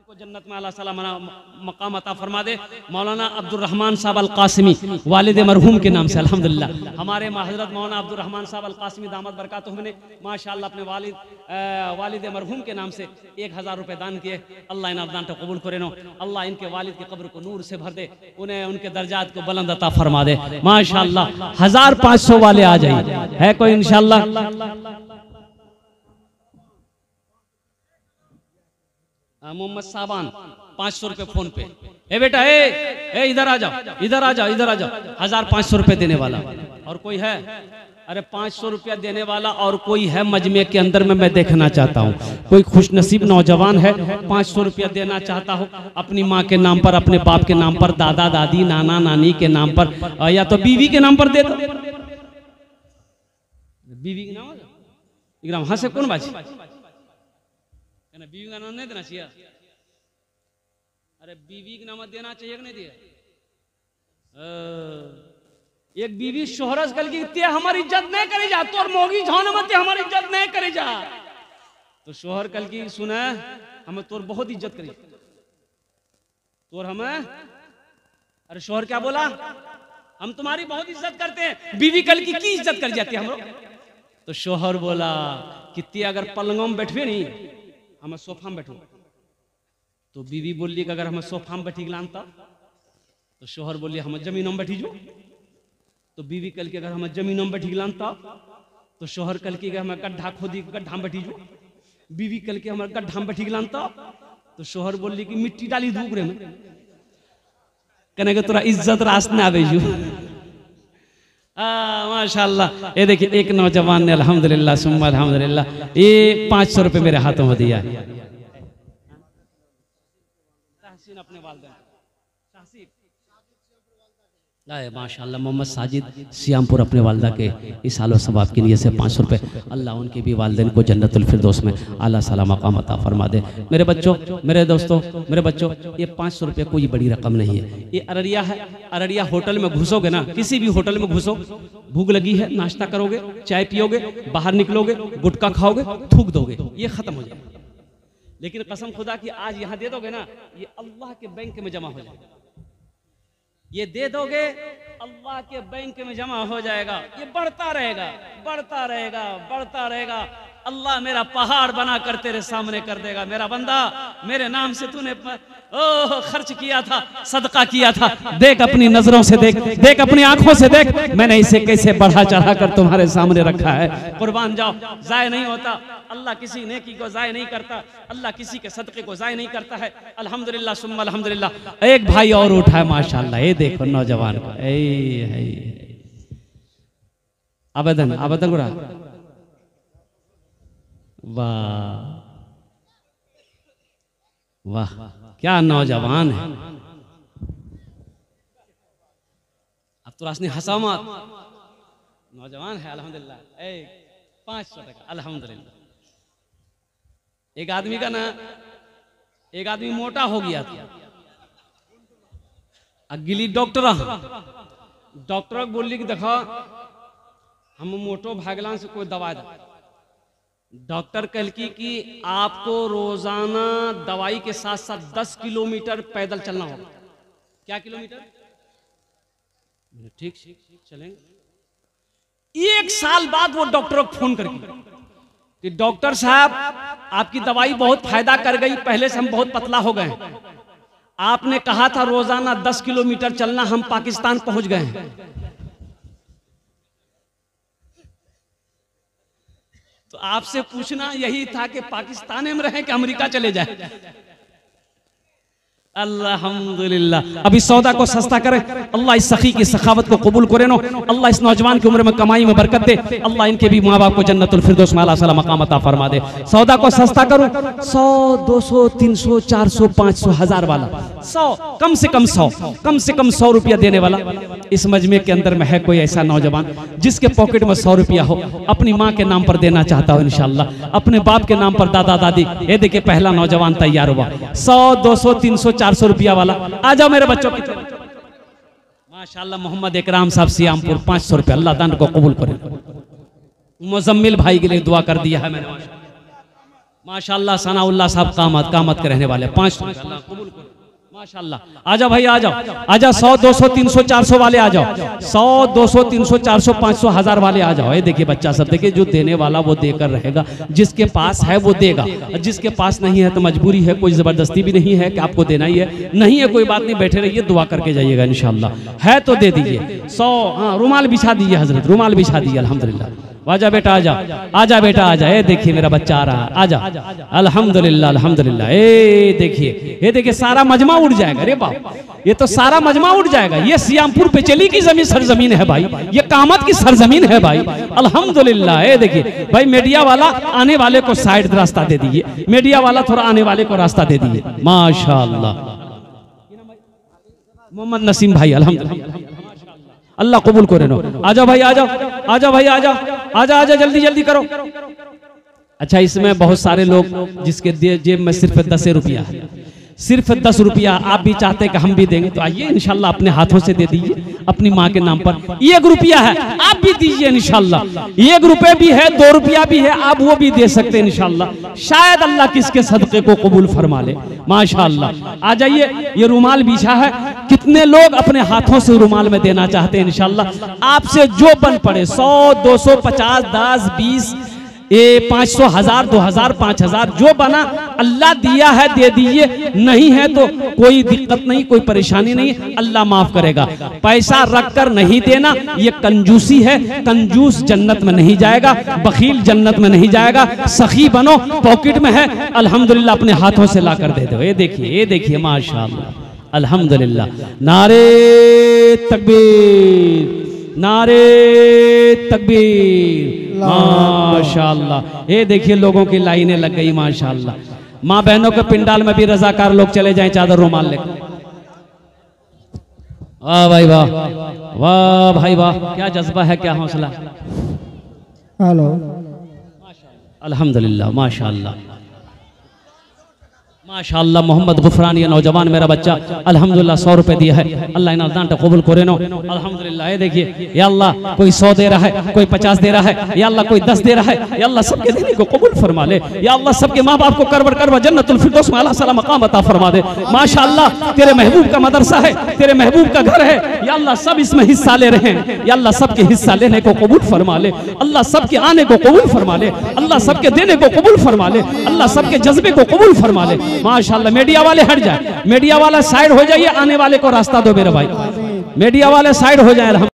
को जन्नत में अल्लाह ताला मकाम अता फरमा दे। मौलाना अब्दुल रहमान साहब अल कासिमी वालिद मरहूम के नाम से अल्हम्दुलिल्लाह हमारे हज़रत मौलाना अब्दुल रहमान साहब अल कासिमी दामद बरकातुहू ने माशाअल्लाह अपने वालिद मरहूम के नाम से 1000 रुपये दान किए। अल्लाह इन अवदान को कबूल करे नो, अल्लाह इनके वालिद की कब्र को नूर से भर दे, उन्हें उनके दर्जात को बुलंद अता फरमा दे माशाअल्लाह। 1500 वाले आ जाइए, है कोई इंशाअल्लाह? मोहम्मद साबान 500 रुपये फोन पे। ए बेटा ए इधर आ जाओ, इधर आ जाओ, इधर आ जाओ। 1500 रुपये देने वाला और कोई है? अरे 500 रुपया देने वाला और कोई है मजमे के अंदर में? मैं देखना चाहता हूँ कोई खुशनसीब नौजवान है 500 रुपया देना चाहता हो अपनी माँ के नाम पर, अपने बाप के नाम पर, दादा दादी नाना नानी के नाम पर, या तो बीवी के नाम पर दे दो। बीवी के नाम हाँ से कौन बाजी बीवी का नाम नहीं देना चाहिए? अरे बीवी का नाम देना चाहिए कि नहीं दिया? एक बीवी शोहरत कल की हमारी इज्जत नहीं करे जा, तो मोगी झान मत हमारी इज्जत नहीं करे जा। तो शोहर कल की सुना हमें तोर बहुत इज्जत करी तोर हमें। अरे शोहर क्या बोला? हम तुम्हारी बहुत इज्जत करते हैं। बीवी कल की इज्जत कर जाती है हम लोग। तो शोहर बोला कितनी अगर पलंगों में बैठे नहीं हमें सोफा में बैठो। तो बीवी बोली कि अगर हमें सोफा में बैठी लानता, तो शोहर बोलिए हमें जमीनों में बैठी जो। तो बीवी कल के अगर हमें जमीनों में बैठी लानता, तो शोहर कल की हमें गड्ढा खोदी गड्ढा में बैठी जो। बीवी कल के हमें गड्ढा में बैठी लानता, तो शोहर बोली कि मिट्टी डाली धूप रे में कहने के तोरा इज्जत रास न आवे जो। माशाल्लाह। ये देखिए एक नौजवान ने अल्हम्दुलिल्लाह सुम्मा अल्हम्दुलिल्लाह ये 500 रुपये मेरे हाथों में दिया है। अपने माशाल्लाह मोहम्मद साजिद सियामपुर अपने वालदा के इस हाल सवाब के लिए से 500 रुपये। अल्लाह उनके भी वालिदैन को जन्नतुल फिरदौस में आला साला मकाम अता फरमा दे। मेरे बच्चों, मेरे दोस्तों, मेरे बच्चों, ये 500 रुपये कोई बड़ी रकम नहीं है। ये अररिया है। अररिया होटल में घुसोगे ना, किसी भी होटल में घुसो, भूख लगी है, नाश्ता करोगे, चाय पियोगे, बाहर निकलोगे, गुटखा खाओगे, थूक दोगे, ये खत्म हो जाएगा। लेकिन कसम खुदा की आज यहाँ दे दोगे ना, ये अल्लाह के बैंक में जमा हो जाएगा। ये दे दोगे अल्लाह के बैंक में जमा हो जाएगा। ये बढ़ता रहेगा, बढ़ता रहेगा, बढ़ता रहेगा। अल्लाह मेरा पहाड़ बना कर तेरे सामने कर देगा। मेरा बंदा, मेरे नाम से तूने खर्च किया था, सदका किया था, देख अपनी नजरों से देख, देख अपनी आंखों से देख, मैंने इसे कैसे बढ़ा चढ़ा कर तुम्हारे सामने रखा है। कुर्बान जाओ, जाय नहीं होता। अल्लाह किसी नेकी को जाय नहीं करता, अल्लाह किसी के सदके को जाय नहीं करता है। अल्हम्दुलिल्लाह सुम्मा अल्हम्दुलिल्लाह। एक भाई और उठा है माशाल्लाह, ये देखो नौजवान को। आवेदन आवेदन गुरा, वाह वाह क्या नौजवान है। अब तो रासनी हसामत नौजवान है अल्हम्दुलिल्लाह। 500 टका अल्हम्दुलिल्लाह। एक आदमी का ना, एक आदमी मोटा हो गया था, अगली डॉक्टर बोली कि देखो हम मोटो भागलान से कोई दवा दे। डॉक्टर कहलकी कि आपको रोजाना दवाई के साथ साथ 10 किलोमीटर पैदल चलना होगा। क्या किलोमीटर? ठीक चलेंगे। 1 साल बाद वो डॉक्टर को फोन करके कि डॉक्टर साहब आपकी दवाई बहुत फायदा कर गई, पहले से हम बहुत पतला हो गए हैं। आपने कहा था रोजाना 10 किलोमीटर चलना, हम पाकिस्तान पहुंच गए हैं। तो आपसे पूछना यही था कि पाकिस्तान में रहें कि अमेरिका चले जाए। अल्हम्दुलिल्लाह। अभी सौदा को सस्ता करे, अल्लाह इस सखी की सखावत को कबूल करे नो, अल्लाह इस नौजवान की उम्र में कमाई में बरकत दे, अल्लाह इनके भी माँ बाप को जन्नतुल फिरदौस में आला साला मकाम अता फरमा दे। सौदा को सस्ता करो, 100 200 300 400 500 1000 वाला 100, कम से कम 100, कम से कम 100 रुपया देने वाला इस मजमे के अंदर में है कोई ऐसा नौजवान जिसके पॉकेट में 100 रुपया हो, अपनी माँ के नाम पर देना चाहता हो इंशाल्लाह, अपने बाप के नाम पर, दादा दादी। ये देखिए पहला नौजवान तैयार हुआ, 100 200 300 400 रुपया वाला। आ जाओ मेरे बच्चों की माशाल्लाह। मोहम्मद इकराम साहब सियामपुर 500 रुपया, अल्लाह दान को कबूल करे। मुजम्मिल भाई के लिए दुआ कर दिया है मैंने। माशाल्लाह सनाउल्लाह साहब कामत के रहने वाले 500 अल्लाह कबूल करे माशाल्लाह। आ जाओ भाई, आ जाओ, आ जाओ। 100 200 300 400 वाले आ जाओ। 100 200 300 400 500 1000 वाले आ जाओ। ये देखिए बच्चा सब, देखिए जो देने वाला वो देकर रहेगा, जिसके पास है वो देगा, जिसके पास नहीं है तो मजबूरी है, कोई जबरदस्ती भी नहीं है कि आपको देना ही है, नहीं है कोई बात नहीं, बैठे रहिए, दुआ करके जाइएगा इंशाल्लाह। है तो दे दीजिए। 100 हाँ रुमाल बिछा दीजिए हजरत, रुमाल बिछा दीजिए अल्हम्दुलिल्लाह। आजा बेटा आजा, आजा बेटा आजा। ये देखिए मेरा बच्चा आ रहा है, आजा अल्हम्दुलिल्लाह अल्हम्दुलिल्लाह। ये देखिए सारा मजमा उड़ जाएगा। अरे बाप, ये तो सारा मजमा उड़ जाएगा। ये सियामपुर पे चली की जमीन सरजमीन है भाई, ये कामत की सरजमीन है भाई अल्हम्दुलिल्लाह। ये देखिए भाई, मीडिया वाला आने वाले को साइड रास्ता दे दीजिए, मीडिया वाला थोड़ा आने वाले को रास्ता दे दीजिए माशाअल्लाह। मोहम्मद नसीम भाई अल्हम्दुलिल्लाह, अल्लाह कबूल करे नो। आजा भाई, आजा आजा भाई, आजा आजा आजा, जल्दी जल्दी करो। अच्छा, इसमें बहुत सारे लोग जिसके जेब में सिर्फ 10 रुपया है, सिर्फ 10 रुपया। आप भी चाहते हैं कि हम भी देंगे तो आइए इंशाल्लाह अपने हाथों से दे दीजिए अपनी माँ के नाम पर। 1 रुपया है, आप भी दीजिए इंशाल्लाह। 1 रुपये भी है, 2 रुपया भी है, आप वो भी दे सकते हैं इंशाल्लाह। शायद अल्लाह किसके सदक़े को कबूल फरमा ले माशाल्लाह। आ जाइए, ये रुमाल बिछा है, कितने लोग अपने हाथों से रुमाल में देना चाहते हैं इंशाल्लाह। आपसे जो बन पड़े, 100 200 50 10 20 500 1000 2000 5000 जो बना अल्लाह दिया है दे दीजिए, नहीं है तो कोई दिक्कत नहीं, कोई परेशानी नहीं, अल्लाह माफ करेगा। पैसा रख कर नहीं देना ये कंजूसी है, कंजूस जन्नत में नहीं जाएगा, बखील जन्नत में नहीं जाएगा। सखी बनो, पॉकेट में है अल्हम्दुलिल्लाह, अपने हाथों से ला कर दे दो। ये देखिए माशाअल्लाह अल्हम्दुलिल्लाह। नारे तकबीर, नारे तकबीर माशाअल्लाह। ये देखिए लोगों की लाइनें लग गई माशाअल्लाह। माँ बहनों के पिंडाल में भी रजाकार लोग चले जाएं चादर रुमाल लेकर। वाह भाई वाह, वाह भाई वाह, क्या जज्बा है, क्या हौसला। हेलो अल्हम्दुलिल्लाह माशाअल्लाह माशाअल्लाह। मोहम्मद गुफरान ये नौजवान मेरा बच्चा अल्हम्दुलिल्लाह 100 रुपए दिया है, अल्लाह इन्हें दान कबूल करे नो अल्हम्दुलिल्लाह। ये देखिए या अल्लाह, कोई 100 दे रहा है, कोई 50 दे रहा है, या अल्लाह कोई 10 दे रहा है, या अल्लाह सबके देने को कबूल फरमा ले। या अल्लाह सबके माँ बाप को करवर जन्नतुल फिरदौस में अल्लाह सलाम मकाम अता फरमा दे माशाअल्लाह। तेरे महबूब का मदरसा है, तेरे महबूब का घर है, या अल्लाह सब इसमें हिस्सा ले रहे हैं, या अल्लाह सबके हिस्सा लेने को कबूल फरमा ले, अल्लाह सबके आने को कबूल फरमा ले, अल्लाह सबके देने को कबूल फरमा ले, अल्लाह सबके जज्बे को कबूल फरमा ले माशाअल्लाह। मीडिया वाले हट जाए, मीडिया वाला साइड हो जाइए, आने वाले को रास्ता दो मेरे भाई, मीडिया वाले साइड हो जाए।